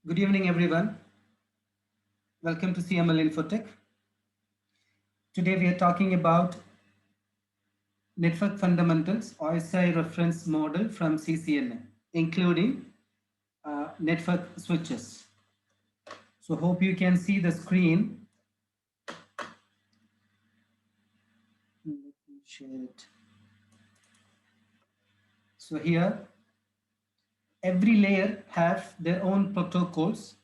Good evening, everyone. Welcome to CML Infotech. Today we are talking about network fundamentals OSI reference model from CCNA, including network switches. So hope you can see the screen. Let me share it. So here, every layer has their own protocols.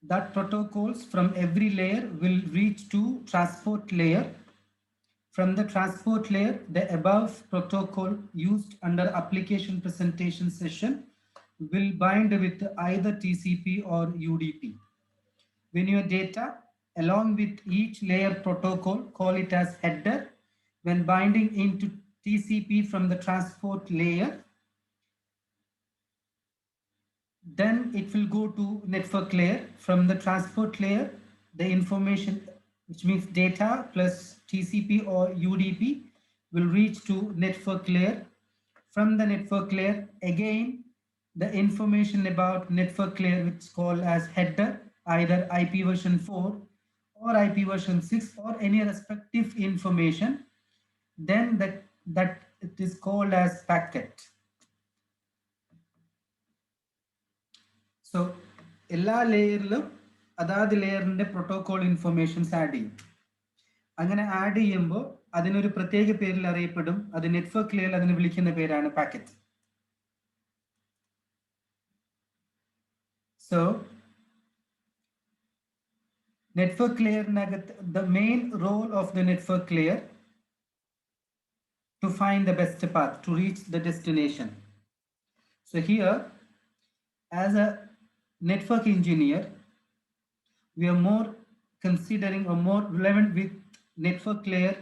That protocols from every layer will reach to transport layer. From the transport layer, the above protocol used under application presentation session will bind with either TCP or UDP. When your data along with each layer protocol, call it as header, when binding into TCP from the transport layer, then it will go to network layer. From the transport layer, the information, which means data plus TCP or UDP, will reach to network layer. From the network layer, again, the information about network layer, which is called as header, either IP version 4 or IP version 6 or any respective information, then that it is called as packet. So എല്ലാ ലെയറിലും അതാത് ലെയറിൻ്റെ protocol informations add ചെയ്യും. അങ്ങനെ add ചെയ്യുമ്പോൾ അതിനൊരു പ്രത്യേക പേരിൽ അറിയപ്പെടും. അത് network ലെയറിൽ അതിന് വിളിക്കുന്ന പേരാണ് പാക്കറ്റ്. സോ നെറ്റ്വർക്ക് ലെയറിനകത്ത് the main role of the network layer to find the best path to reach the destination. So here, as a network engineer, we are more considering or more relevant with network layer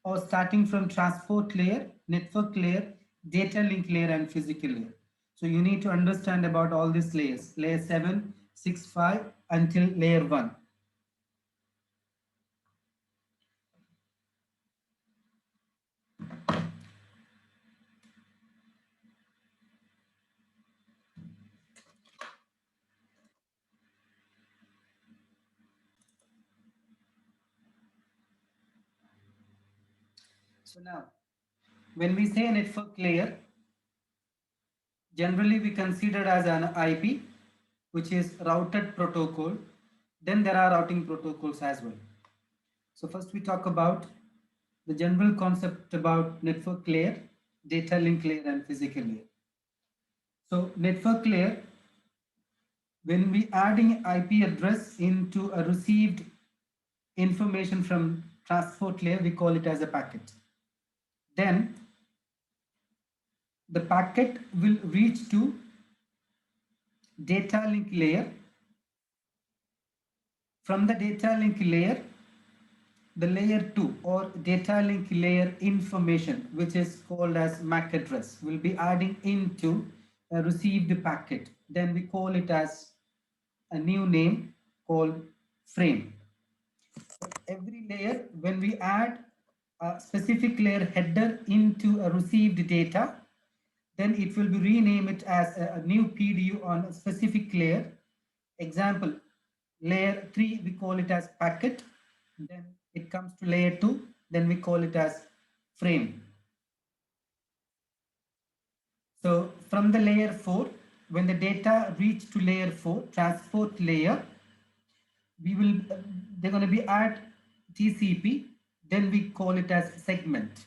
or starting from transport layer, network layer, data link layer and physical layer. So you need to understand about all these layers, layer 7, 6, 5 until layer 1. So now, when we say network layer, generally we consider as an IP, which is routed protocol. Then there are routing protocols as well. So first we talk about the general concept about network layer, data link layer and physical layer. So network layer, when we adding IP address into a received information from transport layer, we call it as a packet. Then the packet will reach to data link layer. From the data link layer, the layer 2 or data link layer information, which is called as MAC address, will be adding into a received packet. Then we call it as a new name called frame. Every layer, when we add a specific layer header into a received data, then it will be rename it as a new PDU on a specific layer. Example, layer 3, we call it as packet. Then it comes to layer 2, then we call it as frame. So from the layer 4, when the data reach to layer 4, transport layer, they're going to be at TCP, then we call it as segment.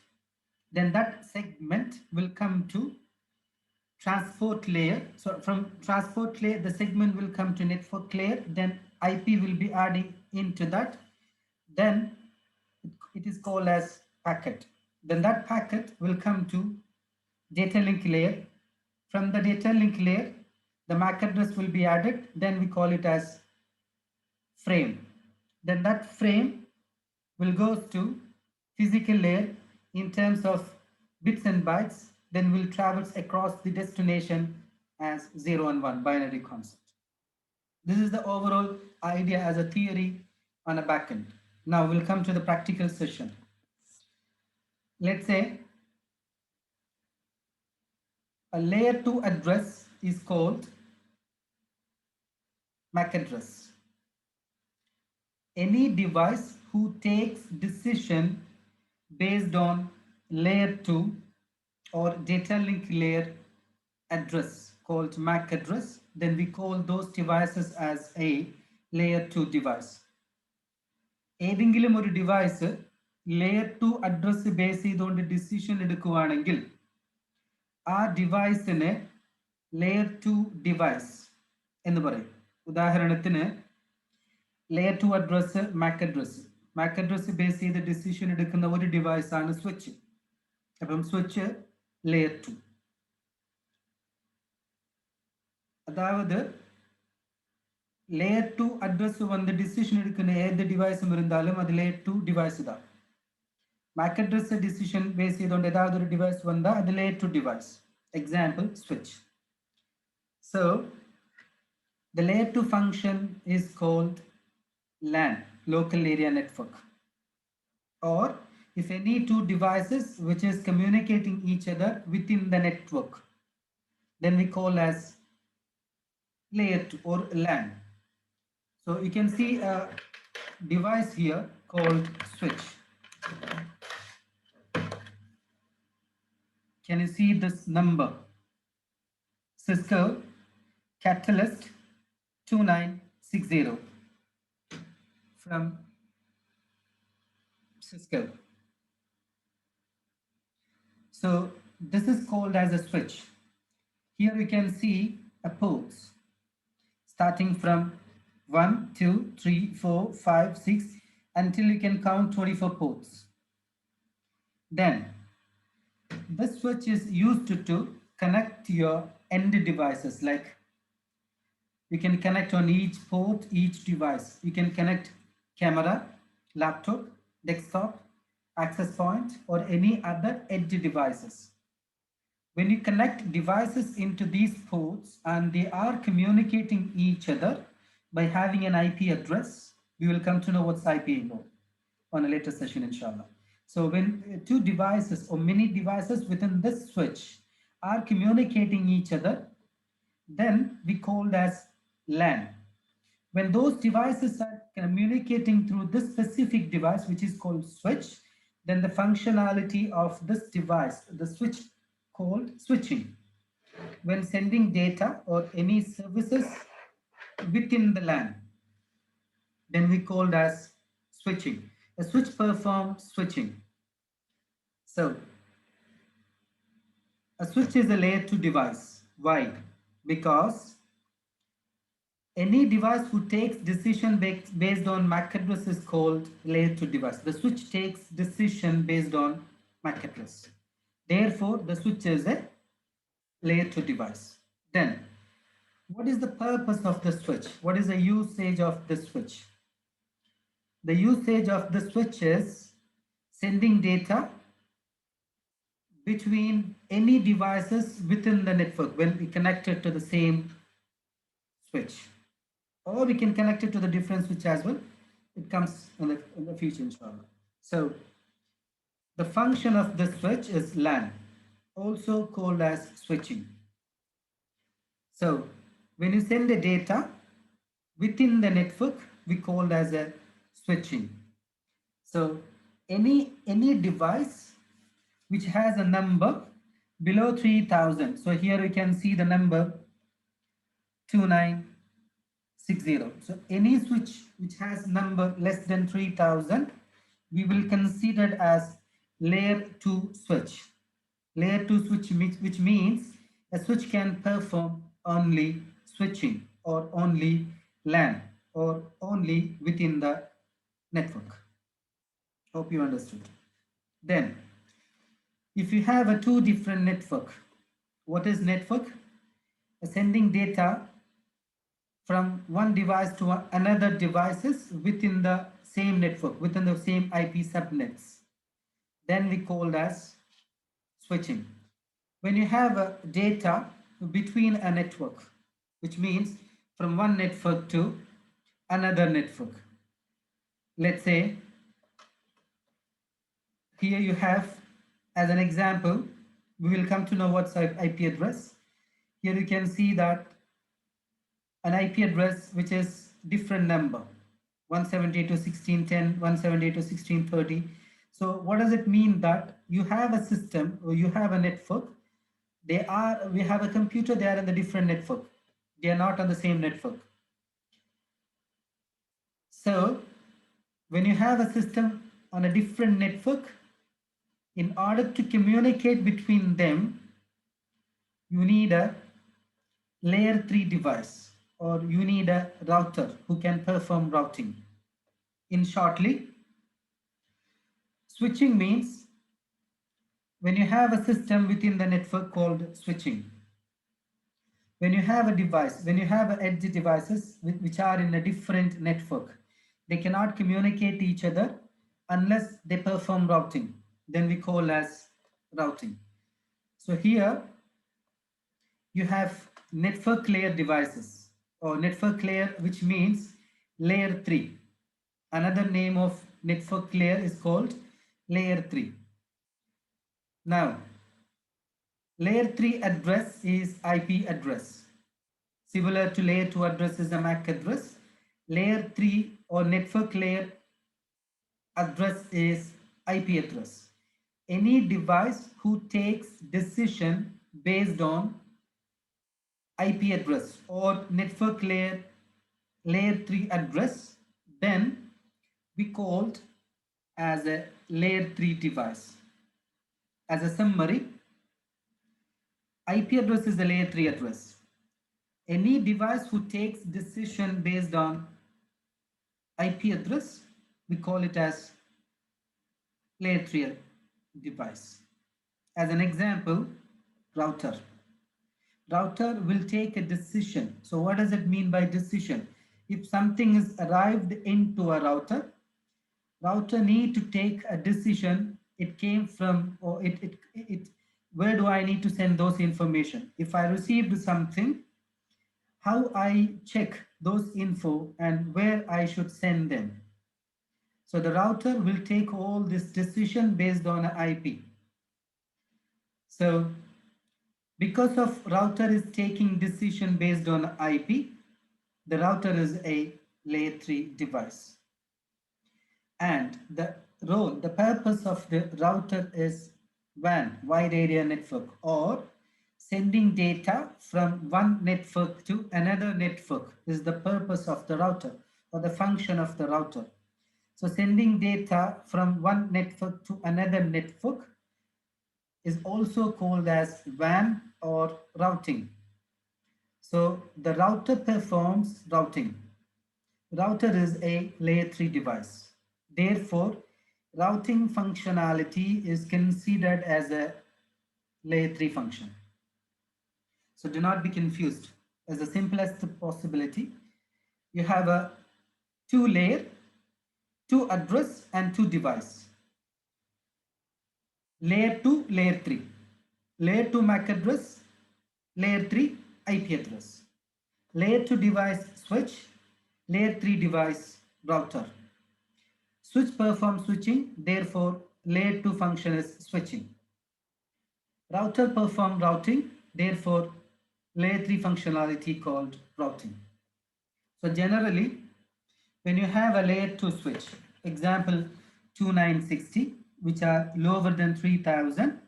Then that segment will come to transport layer. So from transport layer, the segment will come to network layer, then IP will be adding into that. Then it is called as packet. Then that packet will come to data link layer. From the data link layer, the MAC address will be added. Then we call it as frame. Then that frame will go to physical layer in terms of bits and bytes, then will travels across the destination as 0 and 1 binary concept. This is the overall idea as a theory on a backend. Now we'll come to the practical session. Let's say a layer 2 address is called MAC address. Any device who takes decision based on layer 2 or data link layer address called MAC address, then we call those devices as a layer 2 device. ഏതെങ്കിലും ഒരു device layer 2 address base ചെയ്തുകൊണ്ട് decision എടുക്കുകയാണെങ്കിൽ ആ ഡിവൈസിനെ layer 2 device എന്ന് പറയും. ഉദാഹരണത്തിന് layer 2 address Mac address base ചെയ്ത് decision എടുക്കുന്ന ഒരു ഡിവൈസ് ആണ് സ്വിച്ച്. അപ്പം സ്വിച്ച് ലെയർ 2. அதாவது லேயர் 2 அட்ரஸ் வந்து டிசிஷன் எடுக்கிற ஏது டிவைஸும் இருந்தாலும் அது லேயர் 2 டிவைஸ் தான். மேக் அட்ரஸ் டிசிஷன் பேஸ் செய்தோண்டு ஏதாவது ஒரு டிவைஸ் வந்தா அது layer 2 device. Example switch. So the layer 2 function is called LAN, local area network. Or if any two devices which is communicating each other within the network, then we call as layer 2 or LAN. So you can see a device here called switch. Can you see this number? Cisco Catalyst 2960 from Cisco. So this is called as a switch. Here we can see a ports starting from 1, 2, 3, 4, 5, 6 until you can count 24 ports. Then this switch is used to connect your end devices. Like you can connect on each port, each device. You can connect camera, laptop, desktop, access point, or any other edge devices. When you connect devices into these ports and they are communicating each other by having an IP address, we will come to know what's IP on a later session, inshallah. So when two devices or many devices within this switch are communicating each other, then we call as LAN. When those devices are communicating through this specific device, which is called switch, then the functionality of this device, the switch called switching. When sending data or any services within the LAN, then we called as switching. A switch performs switching. So a switch is a layer 2 device. Why? Because any device who takes decision based on MAC address is called layer 2 device. The switch takes decision based on MAC address. Therefore, the switch is a layer 2 device. Then, what is the purpose of the switch? What is the usage of the switch? The usage of the switch is sending data between any devices within the network when we connect it to the same switch. Or we can connect it to the different switch as well. It comes in the future, inshallah. So the function of the switch is LAN, also called as switching. So when you send the data within the network, we call as a switching. So any device which has a number below 3000. So here we can see the number 2960. So any switch which has number less than 3000, we will consider it as layer 2 switch. Layer 2 switch which means a switch can perform only switching or only LAN or only within the network. Hope you understood. Then if you have a two different network, what is network? Sending data from one device to another devices within the same network, within the same IP subnets. Then we call as switching. When you have data between a network, which means from one network to another network. Let's say here you have, as an example, we will come to know what's IP address. Here you can see that an IP address which is different number, 172.16.10, 172.16.30. So what does it mean? That you have a system or you have a network. We have a computer, they are in the different network. They are not on the same network. So when you have a system on a different network, in order to communicate between them, you need a layer 3 device, or you need a router who can perform routing. In shortly, switching means when you have a system within the network called switching. When you have a device, when you have edge devices which are in a different network, they cannot communicate each other unless they perform routing. Then we call as routing. So here you have network layer devices, or network layer, which means layer 3. Another name of network layer is called layer 3. Now, layer 3 address is IP address. Similar to layer 2 address is a MAC address. Layer 3 or network layer address is IP address. Any device who takes decision based on IP address or network layer 3 address, then we called as a layer 3 device. As a summary, IP address is the layer 3 address. Any device who takes decision based on IP address, we call it as layer 3 device. As an example, router. Router will take a decision. So what does it mean by decision? If something is arrived into a router need to take a decision. It came from, or where do I need to send those information? If I received something, how I check those info and where I should send them. So the router will take all this decision based on an IP. So because of router is taking decision based on IP, the router is a layer 3 device. And the purpose of the router is WAN, wide area network, or sending data from one network to another network is the purpose of the router, or the function of the router. So sending data from one network to another network is also called as WAN or routing. So the router performs routing. Router is a layer 3 device. Therefore, routing functionality is considered as a layer 3 function. So do not be confused. As the simplest possibility, you have a 2 layer, 2 address and 2 device. Layer 2, layer 3. Layer 2 MAC address, layer 3 IP address. Layer 2 device switch, layer 3 device router. Switch performs switching, therefore layer 2 function is switching. Router perform routing, therefore layer 3 functionality called routing. So generally, when you have a layer 2 switch, example 2960, which are lower than 3000,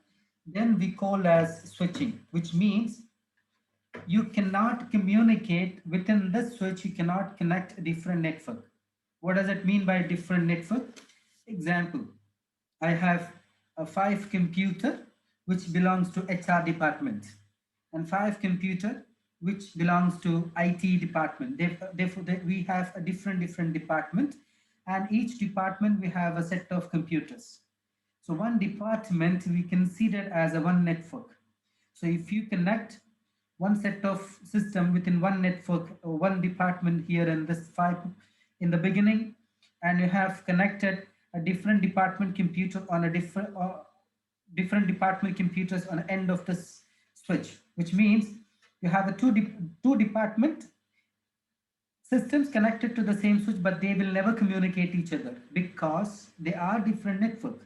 then we call as switching, which means you cannot communicate within the switch, you cannot connect a different network. What does it mean by different network? Example, I have a 5 computer which belongs to HR department and 5 computer which belongs to IT department. Therefore, we have a different department, and each department we have a set of computers. So one department we consider as a one network. So if you connect one set of system within one network or one department here in this 5 in the beginning, and you have connected a different department computer on a different department computers on the end of this switch, which means you have a two department systems connected to the same switch, but they will never communicate each other because they are different network.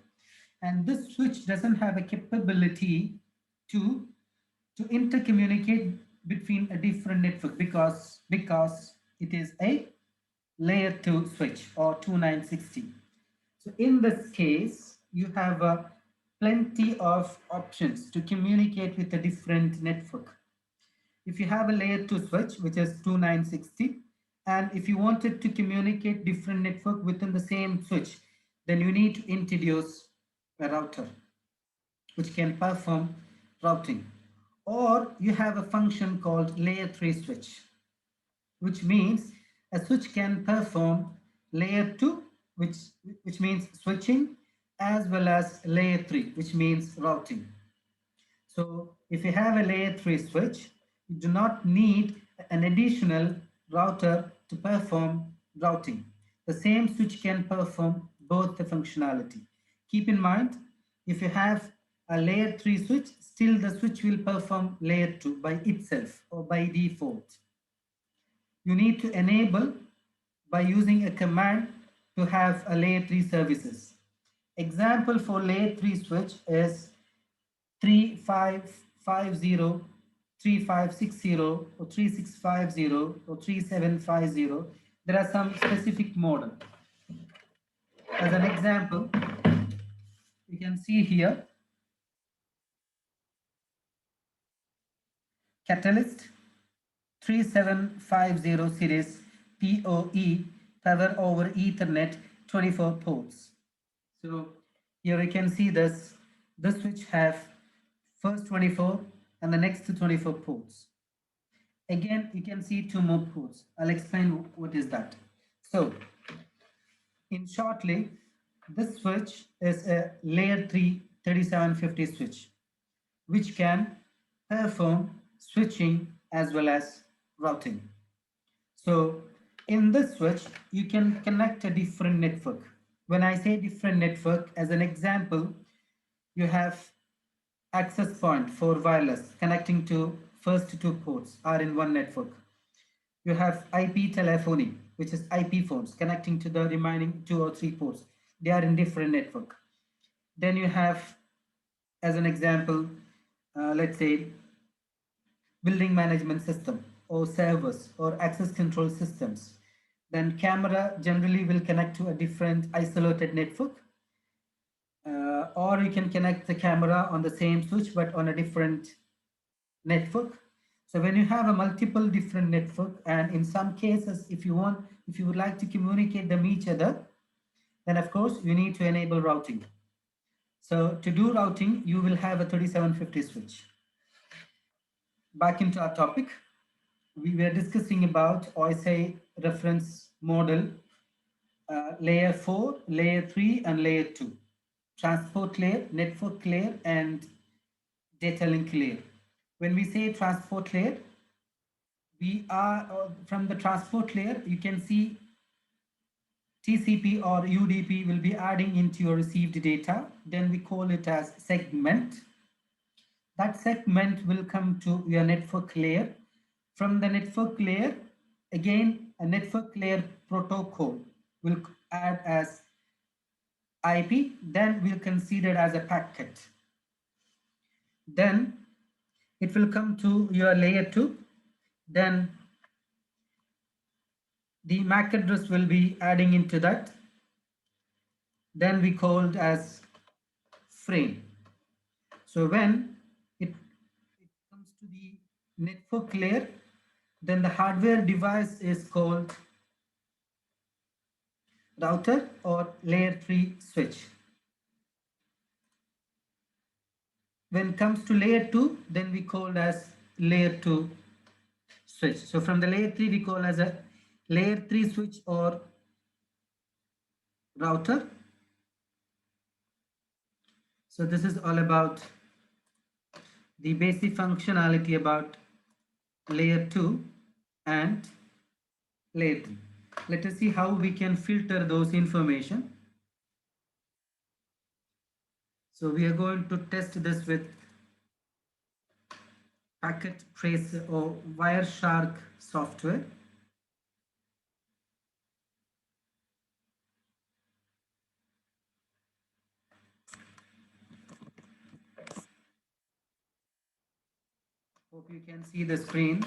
And this switch doesn't have a capability to intercommunicate between a different network because it is a layer 2 switch or 2960. So in this case, you have plenty of options to communicate with a different network. If you have a layer 2 switch, which is 2960, and if you wanted to communicate different network within the same switch, then you need to introduce a router which can perform routing. Or you have a function called layer 3 switch, which means a switch can perform layer 2, which means switching, as well as layer 3, which means routing. So if you have a layer 3 switch, you do not need an additional router to perform routing. The same switch can perform both the functionality. Keep in mind, if you have a layer 3 switch, still the switch will perform layer 2 by itself or by default. You need to enable by using a command to have a layer 3 services. Example for layer 3 switch is 3550, 3560, or 3650, or 3750. There are some specific model. As an example, you can see here Catalyst 3750 series PoE, power over Ethernet, 24 ports. So here you can see this switch have first 24 and the next 24 ports. Again, you can see two more ports. I'll explain what is that. So in shortly, this switch is a layer 3 3750 switch, which can perform switching as well as routing. So in this switch, you can connect a different network. When I say different network, as an example, you have access point for wireless connecting to first two ports are in one network. You have IP telephony, which is IP phones connecting to the remaining two or three ports. They are in different network. Then you have, as an example, let's say building management system or servers or access control systems. Then camera generally will connect to a different isolated network, or you can connect the camera on the same switch but on a different network. So when you have a multiple different network, and in some cases, if you would like to communicate them each other, then of course you need to enable routing. So to do routing, you will have a 3750 switch. Back into our topic, we were discussing about OSI reference model, layer 4, layer 3, and layer 2. Transport layer, network layer, and data link layer. When we say transport layer, we are from the transport layer, you can see TCP or UDP will be adding into your received data. Then we call it as segment. That segment will come to your network layer. From the network layer, again, a network layer protocol will add as IP, then we'll consider as a packet. Then it will come to your layer 2. Then the MAC address will be adding into that. Then we called as frame. So when it comes to the network layer, then the hardware device is called router or layer 3 switch. When it comes to layer 2, then we call as layer 2 switch. So from the layer 3, we call as a layer 3 switch or router. So this is all about the basic functionality about layer 2 and layer 3. Let us see how we can filter those information. So we are going to test this with Packet Tracer or Wireshark software. Hope You can see the screen.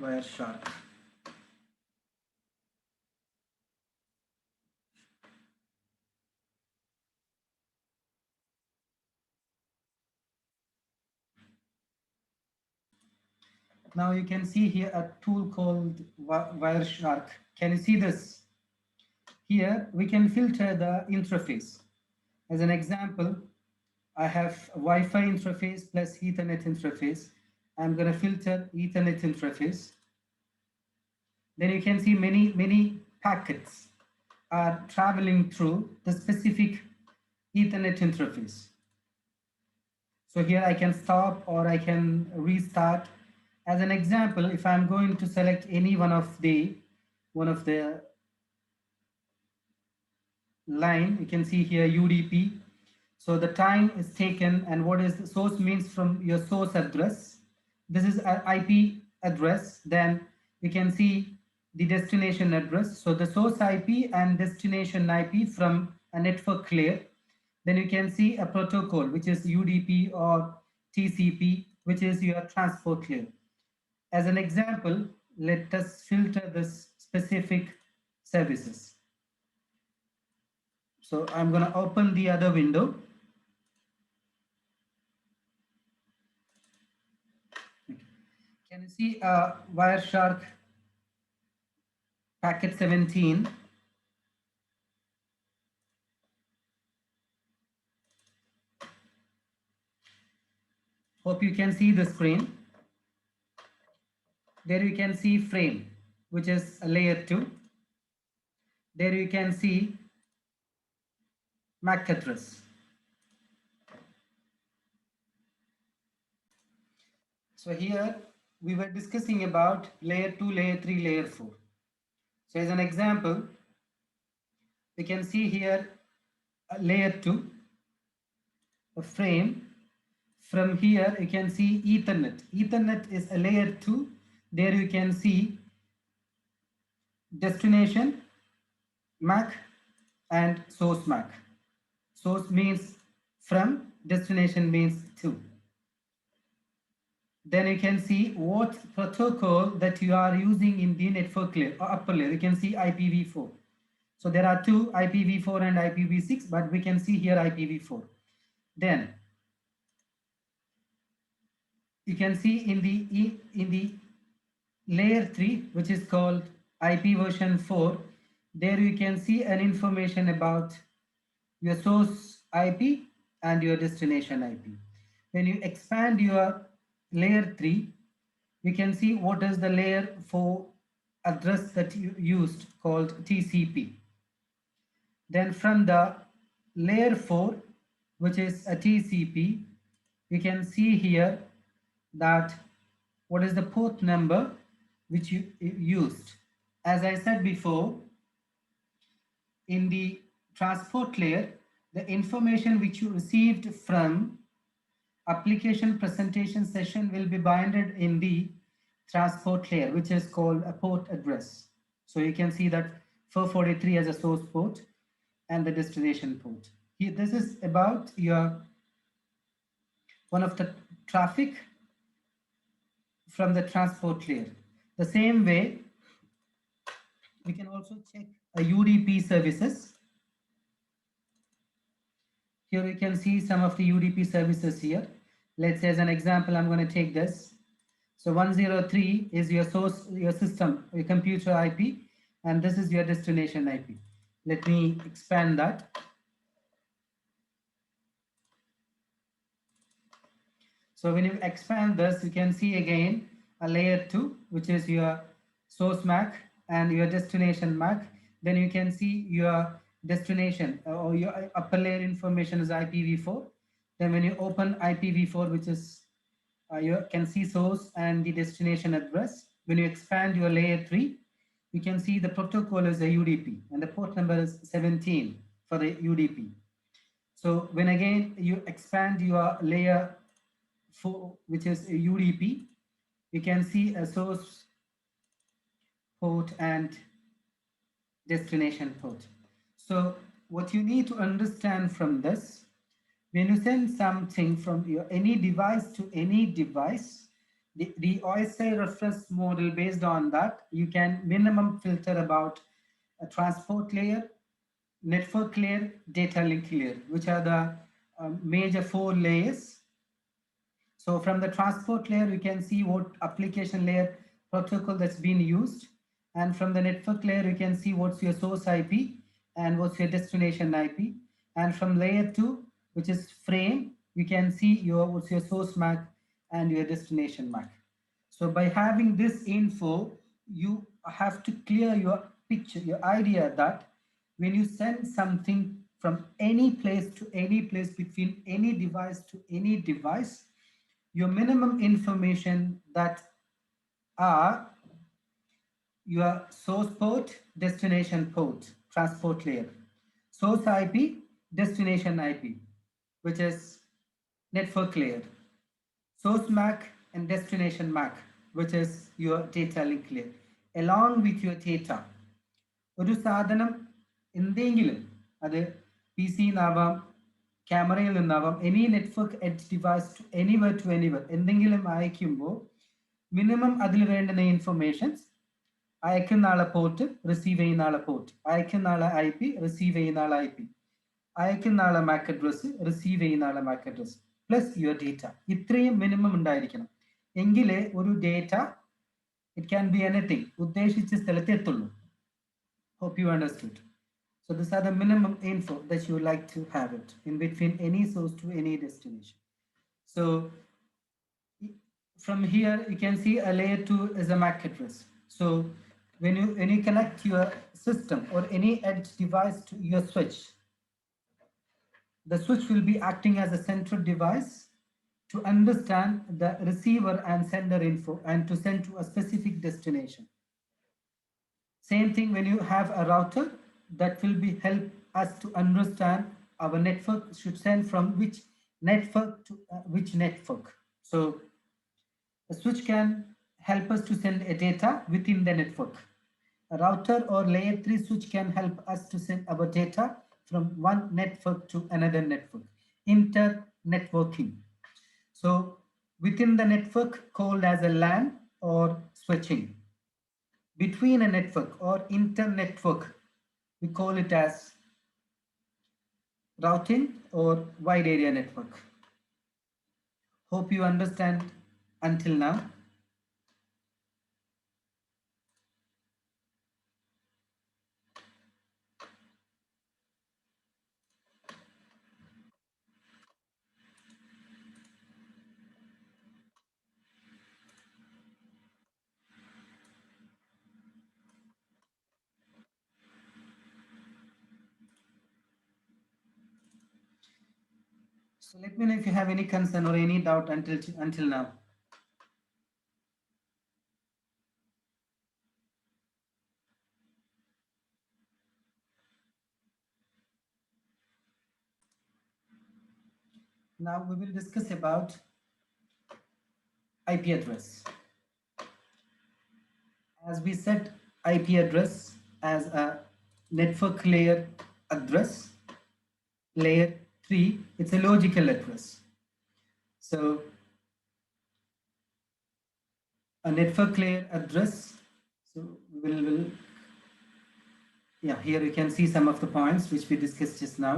Wireshark. Now you can see here a tool called Wireshark. Can you see this? Here we can filter the interface. As an example, I have Wi-Fi interface plus Ethernet interface. I'm going to filter Ethernet interface. Then you can see many packets are traveling through the specific Ethernet interface. So here I can stop or I can restart. As an example, if I'm going to select any one of the line, you can see here UDP. So the time is taken and what is the source means from your source address. This is an IP address. Then you can see the destination address. So the source IP and destination IP from a network layer. Then you can see a protocol, which is UDP or TCP, which is your transport layer. As an example, let us filter this specific services. So I'm going to open the other window. Can you see Wireshark packet 17? Hope you can see the screen. There you can see frame, which is a layer 2. There you can see MAC address. So here we were discussing about layer 2, layer 3, layer 4. So as an example, we can see here a layer 2, a frame. From here you can see Ethernet. Ethernet is a layer 2. There you can see destination MAC and source MAC. Source means from, destination means to. Then you can see what protocol that you are using in the network layer or upper layer. You can see IPv4. So there are two, IPv4 and IPv6, but we can see here IPv4. Then you can see in the layer 3, which is called IP version 4, there you can see an information about your source IP and your destination IP. When you expand your layer 3, you can see what is the layer 4 address that you used called TCP. Then from the layer 4, which is a TCP, you can see here that what is the port number which you used. As I said before, in the transport layer, the information which you received from application presentation session will be binded in the transport layer, which is called a port address. So you can see that 443 as a source port and the destination port. Here, this is about your one of the traffic from the transport layer. The same way, we can also check a UDP services. Here you can see some of the UDP services here. Let's say as an example, I'm going to take this. So 103 is your source, your system, your computer IP, and this is your destination IP. Let me expand that. So when you expand this, you can see again a layer 2, which is your source MAC and your destination MAC. Then you can see your destination or your upper layer information is IPv4. Then when you open IPv4, which is you can see source and the destination address. When you expand your layer 3, you can see the protocol is a UDP and the port number is 17 for the UDP. So when again you expand your layer 4, which is a UDP, you can see a source port and destination port. So what you need to understand from this, when you send something from your any device to any device, the OSI reference model, based on that, you can minimum filter about a transport layer, network layer, data link layer, which are the major 4 layers. So from the transport layer, you can see what application layer protocol that's been used. And from the network layer, you can see what's your source IP and what's your destination IP. And from layer 2, which is frame, you can see what's your source MAC and your destination MAC. So by having this info, you have to clear your picture, your idea that when you send something from any place to any place, between any device to any device, your minimum information that are your source port, destination port, transport layer, source IP, destination IP, which is network layer, source MAC and destination MAC, which is your data link layer, along with your data. ഒരു സാധനം എന്തെങ്കിലും അത് P C നിന്നാവാം, ക്യാമറയിൽ നിന്നാവാം, any network edge device to anywhere എന്തെങ്കിലും അയക്കുമ്പോൾ minimum അതിൽ വേണ്ടുന്ന ഇൻഫർമേഷൻസ്, അയക്കുന്ന ആളെ പോർട്ട്, റിസീവ് ചെയ്യുന്ന ആളെ പോർട്ട്, അയക്കുന്ന ആളെ IP, റിസീവ് ചെയ്യുന്ന ആളെ IP, അയക്കുന്ന ആളെ മാക് അഡ്രസ്, റിസീവ് ചെയ്യുന്ന ആളെ Mac address, plus your data. ഇത്രയും മിനിമം ഉണ്ടായിരിക്കണം. എങ്കിലേ ഒരു data, it can be anything, ഉദ്ദേശിച്ച സ്ഥലത്ത് എത്തുള്ളൂ. Hope you understood. So these are the minimum info that you like to have it in between any source to any destination. So from here you can see a layer 2 is a MAC address. So when you connect your system or any edge device to your switch, the switch will be acting as a central device to understand the receiver and sender info and to send to a specific destination. Same thing when you have a router, that will be help us to understand our network should send from which network to which network. So a switch can help us to send a data within the network. A router or layer 3 switch can help us to send our data from one network to another network. Inter-networking. So within the network called as a LAN or switching. Between a network or inter-network, we call it as routing or wide area network. Hope you understand until now. So let me know if you have any concern or any doubt until now. Now we will discuss about IP address. As we set IP address as a network layer address, layer 3, it's a logical address. So a network layer address, so we'll yeah, here you can see some of the points which we discussed just now.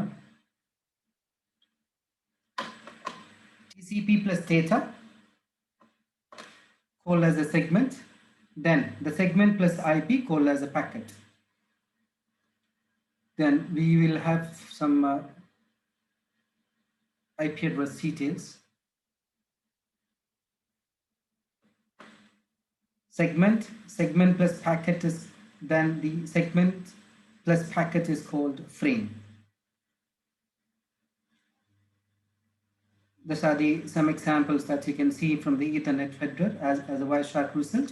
TCP plus data called as a segment, then the segment plus IP called as a packet. Then we will have some IP address details. Segment plus packet is, then the segment plus packet is called frame. These are some examples that you can see from the Ethernet header as a Wireshark result.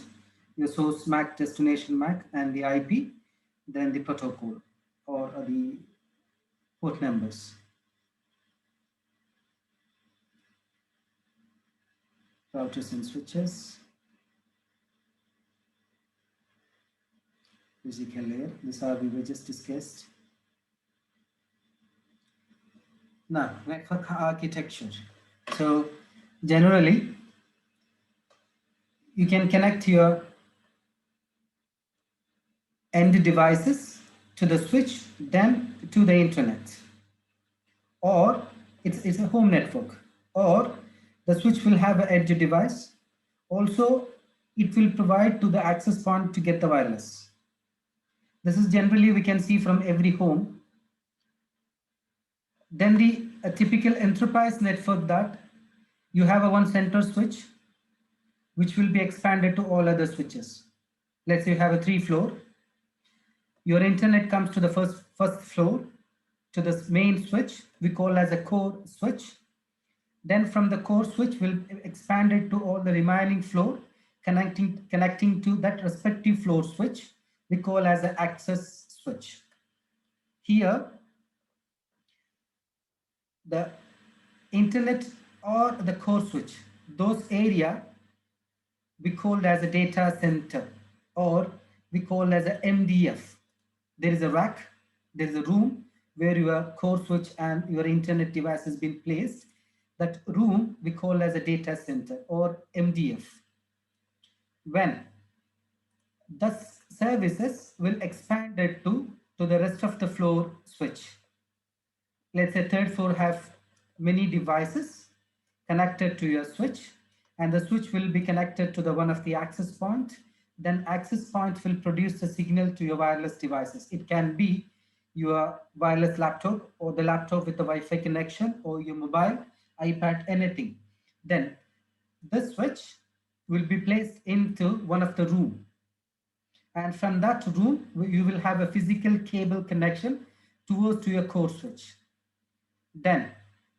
Your source MAC, destination MAC, and the IP, then the protocol or the port numbers. Routers and switches. Physical layer. These are we were just discussed. Now, network architecture. So generally, you can connect your end devices to the switch, then to the internet, or it's a home network, or the switch will have an edge device. Also, it will provide to the access point to get the wireless. This is generally we can see from every home. Then the a typical enterprise network, that you have a one center switch which will be expanded to all other switches. Let's say you have a 3 floor. Your internet comes to the first floor to this main switch we call as a core switch. Then from the core switch will expand it to all the remaining floor, connecting to that respective floor switch we call as an access switch. Here the internet or the core switch, those area we call as a data center, or we call as a MDF. There is a rack, there is a room where your core switch and your internet device has been placed. That room we call as a data center or MDF. When the services will expand it to the rest of the floor switch. Let's say third floor have many devices connected to your switch, and the switch will be connected to the one of the access point. Then access point will produce a signal to your wireless devices. It can be your wireless laptop or the laptop with the Wi-Fi connection or your mobile, iPad, anything. Then this switch will be placed into one of the room, and from that room you will have a physical cable connection towards to your core switch. Then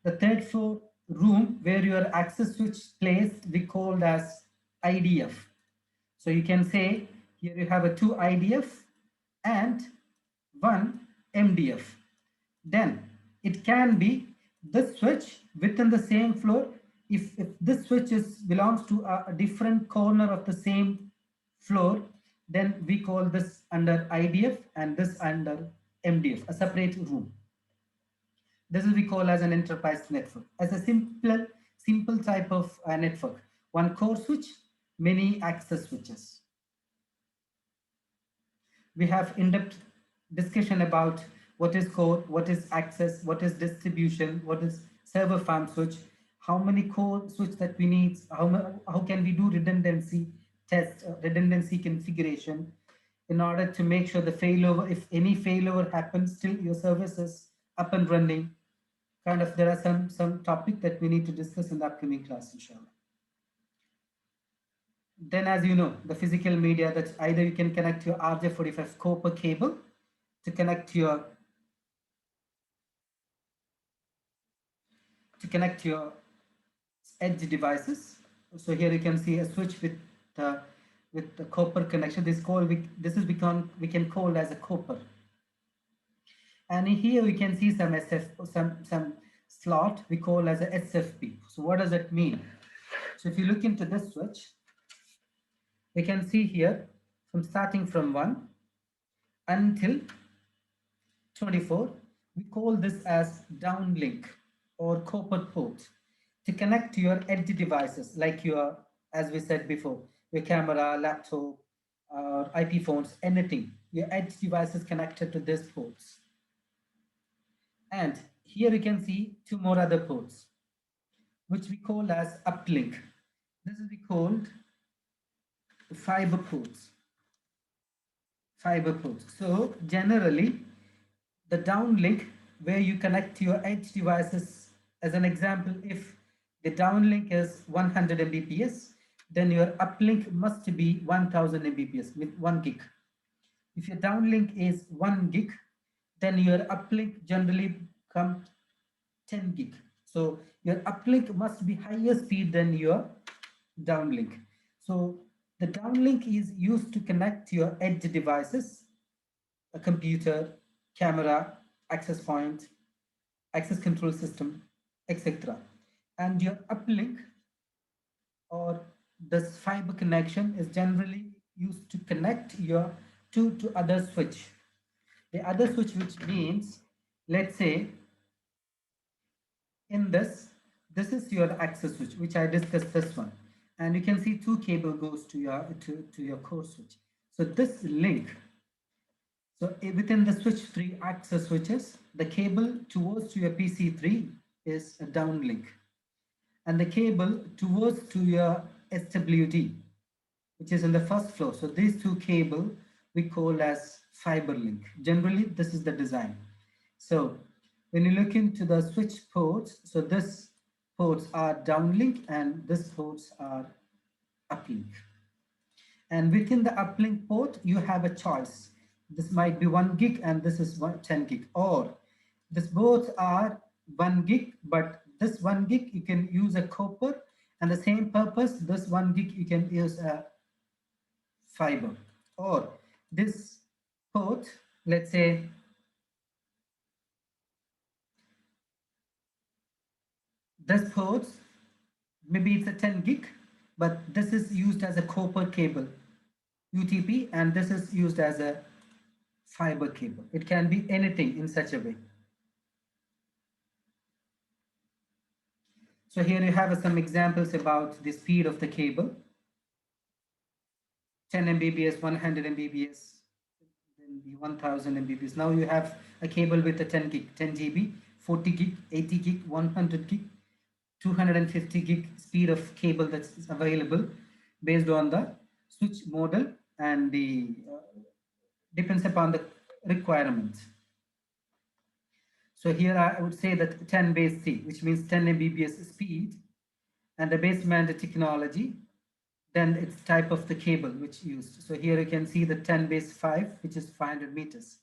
the third floor room where your access switch placed we called as IDF. So you can say here you have a 2 IDF and 1 MDF. Then it can be this switch within the same floor. If this switch belongs to a different corner of the same floor, then we call this under IDF and this under MDF, a separate room. This is we call as an enterprise network, as a simple type of network. One core switch, many access switches. We have in-depth discussion about what is core, what is access, what is distribution, what is server farm switch, how many core switch that we need, how can we do redundancy test, redundancy configuration in order to make sure the failover, if any failover happens, still your service is up and running. Kind of there are some topic that we need to discuss in the upcoming class, inshallah. Then as you know, the physical media, that either you can connect your RJ45 copper cable to connect your edge devices. So here you can see a switch with the copper connection. This is we can call as a copper. And here we can see some some slot we call as a SFP. So what does that mean? So if you look into this switch, we can see here from starting from 1 until 24, we call this as downlink or copper port to connect to your edge devices like your, as we said before, your camera, laptop, IP phones, anything. Your edge devices connected to these ports. And here you can see 2 more other ports, which we call as uplink. This is called fiber ports. So generally, the downlink where you connect your edge devices, as an example, if the downlink is 100 Mbps, then your uplink must be 1000 Mbps with 1 gig. If your downlink is 1 gig, then your uplink generally comes 10 gig. So your uplink must be higher speed than your downlink. So the downlink is used to connect your edge devices, a computer, camera, access point, access control system, etc. And your uplink or this fiber connection is generally used to connect your to other switch. The other switch, which means, let's say In this is your access switch, which I discussed this one. And you can see two cable goes to your core switch. So this link, so within the switch 3 access switches, the cable towards to your PC3 is a downlink. And the cable towards to your SWD, which is in the first floor. So these two cable we call as fiber link. Generally, this is the design. So when you look into the switch ports, so this ports are downlink and this ports are uplink. And within the uplink port, you have a choice. This might be 1 gig and this is 10 gig, or this both are 1 gig, but this 1 gig you can use a copper, and the same purpose, this 1 gig you can use a fiber. Or this port, let's say this port, maybe it's a 10 gig, but this is used as a copper cable, UTP, and this is used as a fiber cable. It can be anything in such a way. So here you have some examples about the speed of the cable. 10 Mbps, 100 Mbps, then the 1000 Mbps. Now you have a cable with a 10 gig, 10 GB, 40 gig, 80 gig, 100 gig, 250 gig speed of cable that's available based on the switch model, and the depends upon the requirements. So here I would say that 10 base C, which means 10 Mbps speed, and the baseband technology, then it's type of the cable which used. So here you can see the 10 base 5, which is 500 meters,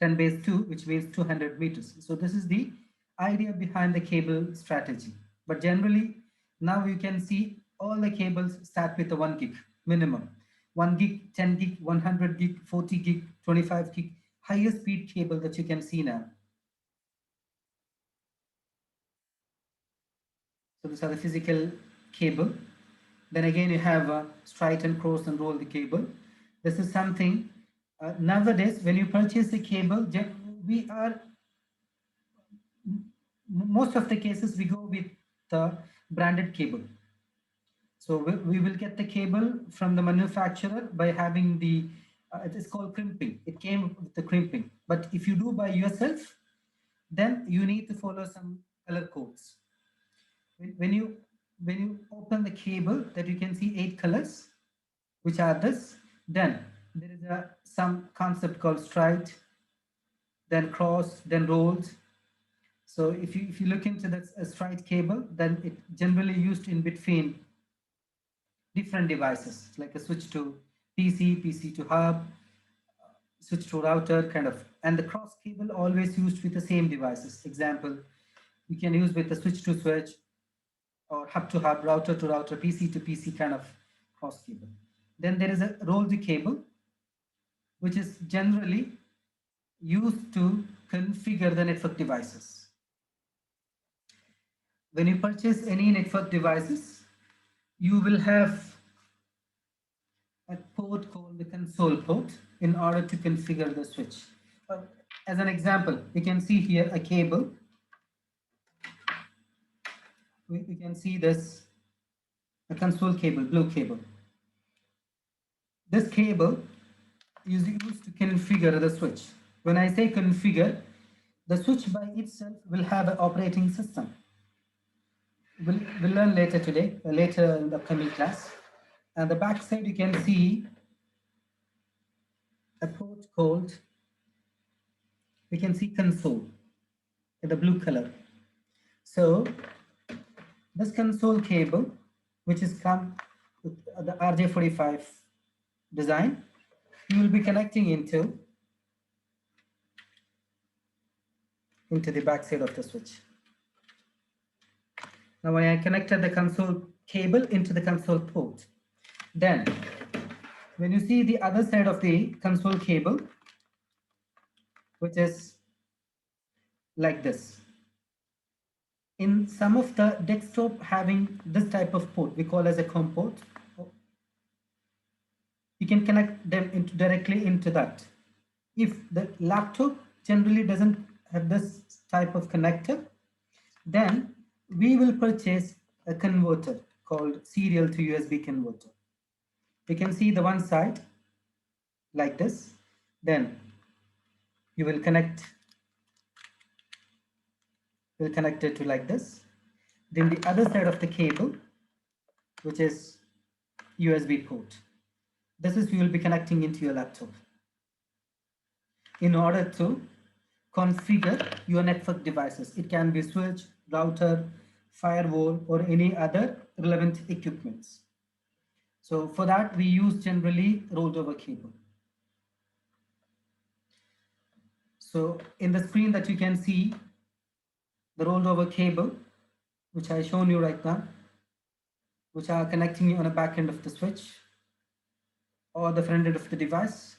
10 base 2, which means 200 meters. So this is the idea behind the cable strategy. But generally, now you can see all the cables start with a 1 gig minimum. 1 gig, 10 gig, 100 gig, 40 gig, 25 gig, higher speed cable that you can see now. So these are the physical cable. Then again, you have straight and cross and roll the cable. This is something nowadays when you purchase a cable, we are most of the cases we go with the branded cable. So we will get the cable from the manufacturer by having the it is called crimping. It came with the crimping. But if you do by yourself, then you need to follow some color codes. When you open the cable, that you can see 8 colors, which are this. Then there is some concept called straight, then cross, then rolled. So if you look into that straight cable, then it generally used in between different devices, like a switch to PC, PC to hub, switch to router kind of. And the cross cable always used with the same devices. Example, you can use with the switch to switch, or hub to hub, router to router, PC to PC kind of cross cable. Then there is a rolled cable, which is generally used to configure the network devices. When you purchase any network devices, you will have a port called the console port in order to configure the switch. As an example, we can see here a cable. We can see this, a console cable, blue cable. This cable is used to configure the switch. When I say configure, the switch by itself will have an operating system. We'll learn later today, later in the upcoming class. And the back side, you can see a port called, we can see console in the blue color. So this console cable, which is come with the RJ45 design, you will be connecting into the back side of the switch. Now when I connected the console cable into the console port, then when you see the other side of the console cable, which is like this, in some of the desktop having this type of port, we call as a COM port, you can connect them directly into that. If the laptop generally doesn't have this type of connector, then we will purchase a converter called serial to USB converter. You can see the one side like this. Then you will connect it to like this. Then the other side of the cable, which is USB port. This is you will be connecting into your laptop in order to configure your network devices. It can be switch, router, firewall, or any other relevant equipments. So for that, we use generally rolled over cable. So in the screen that you can see the rolled over cable, which I shown you right now, which are connecting you on the back end of the switch or the front end of the device.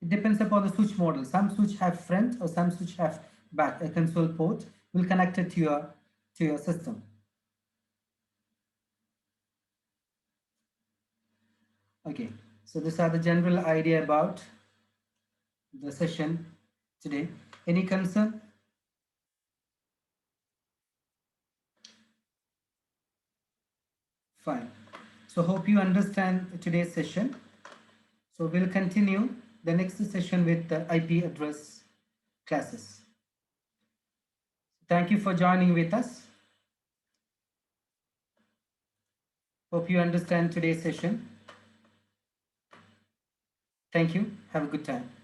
It depends upon the switch model. Some switch have front or some switch have back. A console port will connect it to your system. Okay, so these are the general idea about the session today. Any concern? Fine. So hope you understand today's session. So we'll continue the next session with the IP address classes. Thank you for joining with us. Hope you understand today's session. Thank you. Have a good time.